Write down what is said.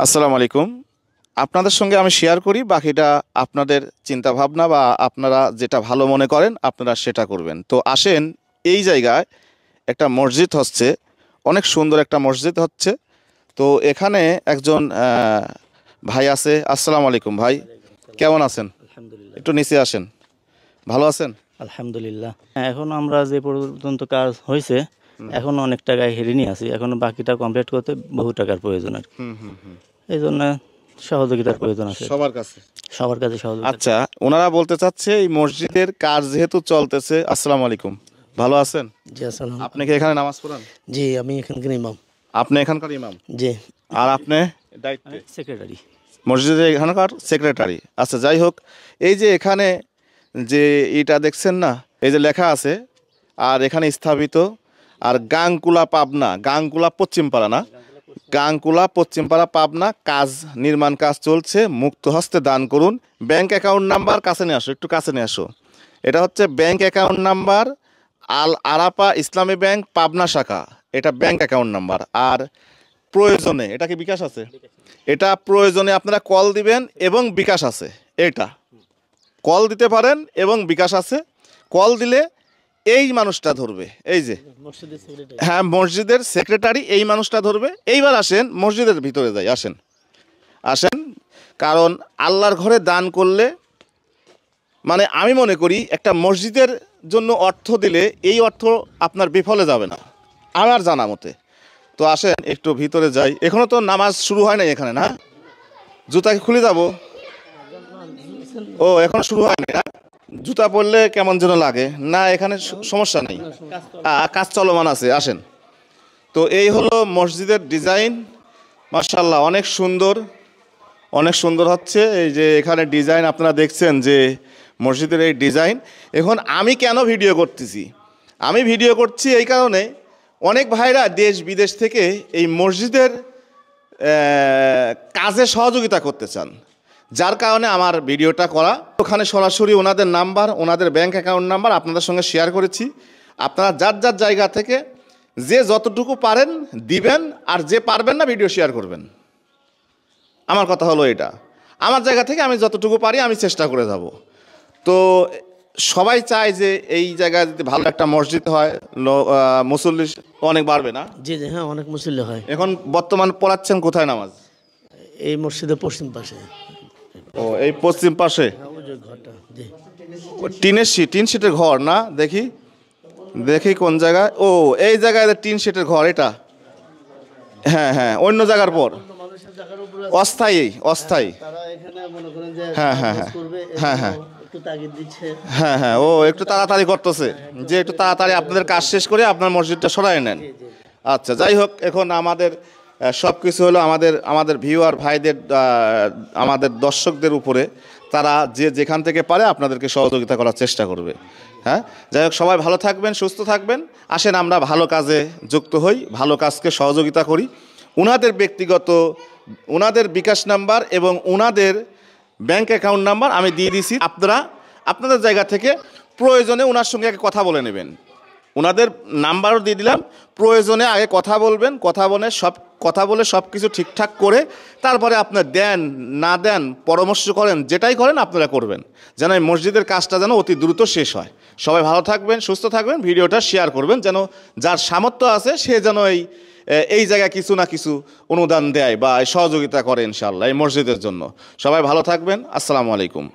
আসসালামু আলাইকুম। আপনাদের সঙ্গে আমি শেয়ার করি, বাকিটা আপনাদের চিন্তা ভাবনা বা আপনারা যেটা ভালো মনে করেন আপনারা সেটা করবেন। তো আসেন, এই জায়গায় একটা মসজিদ হচ্ছে, অনেক সুন্দর একটা মসজিদ হচ্ছে। তো এখানে একজন ভাই আছে। আসসালামু আলাইকুম ভাই, কেমন আছেন? আলহামদুলিল্লাহ। একটু নিচে আসেন। ভালো আছেন? আলহামদুলিল্লাহ। এখন আমরা যে পর্যন্ত কাজ হয়েছে, এখন অনেক টাকায় হেরিনি আছি, এখন বাকিটা কমপ্লিট করতে বহু টাকার প্রয়োজন আর কি। এই জন্য সহযোগিতার প্রয়োজন আছে সবার কাছে। সবার কাছে সহযোগিতা। আচ্ছা, ওনারা বলতে চাচ্ছে এই মসজিদের কাজ যেহেতু চলতেছে। আসসালামু আলাইকুম, ভালো আছেন? জি আসসালাম। আপনি কি এখানে নামাজ পড়ান? জি আমি এখানকার ইমাম। আপনি এখানকার ইমাম? জি। আর আপনি দায়িত্বে? সেক্রেটারি। মসজিদের এখানকার সেক্রেটারি। আচ্ছা, যাই হোক, এই যে এখানে যে এটা দেখছেন না, এই যে লেখা আছে, আর এখানে স্থাপিত, আর গাংকুলা পাবনা, গাংকুলা পশ্চিমপাড়া না, গাংকুলা পশ্চিমপাড়া পাবনা, কাজ নির্মাণ কাজ চলছে, মুক্ত হস্তে দান করুন। ব্যাংক অ্যাকাউন্ট নাম্বার কাছে নিয়ে আসো, একটু কাছে নিয়ে আসো। এটা হচ্ছে ব্যাংক অ্যাকাউন্ট নাম্বার, আল আরাপা ইসলামী ব্যাংক পাবনা শাখা, এটা ব্যাংক অ্যাকাউন্ট নাম্বার। আর প্রয়োজনে, এটা কি বিকাশ আছে? এটা প্রয়োজনে আপনারা কল দিবেন এবং বিকাশ আছে। এটা কল দিতে পারেন এবং বিকাশ আছে। কল দিলে এই মানুষটা ধরবে, এই যে, হ্যাঁ, মসজিদের সেক্রেটারি এই মানুষটা ধরবে। এইবার আসেন মসজিদের ভিতরে যাই, আসেন আসেন। কারণ আল্লাহর ঘরে দান করলে, মানে আমি মনে করি একটা মসজিদের জন্য অর্থ দিলে এই অর্থ আপনার বিফলে যাবে না, আমার জানা মতে। তো আসেন একটু ভিতরে যাই। এখনো তো নামাজ শুরু হয় নাই এখানে, না? জুতা কি খুলে যাব? ও, এখন শুরু হয়নি না? জুতা পরলে কেমন যেন লাগে না? এখানে সমস্যা নেই, কাজ চলমান আছে। আসেন। তো এই হলো মসজিদের ডিজাইন। মাশাআল্লাহ, অনেক সুন্দর, অনেক সুন্দর হচ্ছে। এই যে এখানে ডিজাইন আপনারা দেখছেন, যে মসজিদের এই ডিজাইন। এখন আমি কেন ভিডিও করতেছি? আমি ভিডিও করছি এই কারণে, অনেক ভাইরা দেশ বিদেশ থেকে এই মসজিদের কাজে সহযোগিতা করতে চান, যার কারণে আমার ভিডিওটা করা। ওখানে সরাসরি ওনাদের নাম্বার, ওনাদের ব্যাংক অ্যাকাউন্ট নাম্বার আপনাদের সঙ্গে শেয়ার করেছি। আপনারা যার যার জায়গা থেকে যে যতটুকু পারেন দিবেন, আর যে পারবেন না ভিডিও শেয়ার করবেন। আমার কথা হলো এটা, আমার জায়গা থেকে আমি যতটুকু পারি আমি চেষ্টা করে যাব। তো সবাই চায় যে এই জায়গায় যদি ভালো একটা মসজিদ হয়, মুসল্লি অনেক বাড়বে, না? জি জি, হ্যাঁ, অনেক মুসল্লি হয়। এখন বর্তমান পড়াচ্ছেন কোথায় নামাজ? এই মসজিদের পশ্চিম পাশে। ও, এই পশ্চিম পাশে ওই যে ঘরটা। জি। টিন শিটের ঘর না? দেখি দেখি কোন জায়গায়। ও, এই জায়গায় টিন শিটের ঘর এটা। হ্যাঁ হ্যাঁ, অন্য জায়গার পর অস্থায়ী, অস্থায়ী। তারা এখানে মনে করেন যে হ্যাঁ হ্যাঁ হ্যাঁ হ্যাঁ হ্যাঁ একটু তাগিদ দিচ্ছে। হ্যাঁ হ্যাঁ, ও একটু তাড়াতাড়ি করতেছে, যে একটু তাড়াতাড়ি আপনাদের কাজ শেষ করে আপনার মসজিদটা সরাই নেন। আচ্ছা, যাই হোক, এখন আমাদের সব কিছু হলো আমাদের ভিউয়ার ভাইদের, আমাদের দর্শকদের উপরে। তারা যে যেখান থেকে পারে আপনাদেরকে সহযোগিতা করার চেষ্টা করবে। হ্যাঁ, যাই হোক, সবাই ভালো থাকবেন, সুস্থ থাকবেন। আসেন আমরা ভালো কাজে যুক্ত হই, ভালো কাজকে সহযোগিতা করি। ওনাদের ব্যক্তিগত, ওনাদের বিকাশ নাম্বার এবং ওনাদের ব্যাংক অ্যাকাউন্ট নাম্বার আমি দিয়ে দিয়েছি। আপনারা আপনাদের জায়গা থেকে প্রয়োজনে ওনার সঙ্গে আগে কথা বলে নেবেন। ওনাদের নাম্বারও দিয়ে দিলাম, প্রয়োজনে আগে কথা বলবেন, কথা বলে সব কিছু ঠিকঠাক করে তারপরে আপনার দেন না দেন পরামর্শ করেন, যেটাই করেন আপনারা করবেন, যেন এই মসজিদের কাজটা যেন অতি দ্রুত শেষ হয়। সবাই ভালো থাকবেন, সুস্থ থাকবেন, ভিডিওটা শেয়ার করবেন, যেন যার সামর্থ্য আছে সে যেন এই জায়গায় কিছু না কিছু অনুদান দেয় বা সহযোগিতা করে ইনশাআল্লাহ এই মসজিদের জন্য। সবাই ভালো থাকবেন। আসসালামু আলাইকুম।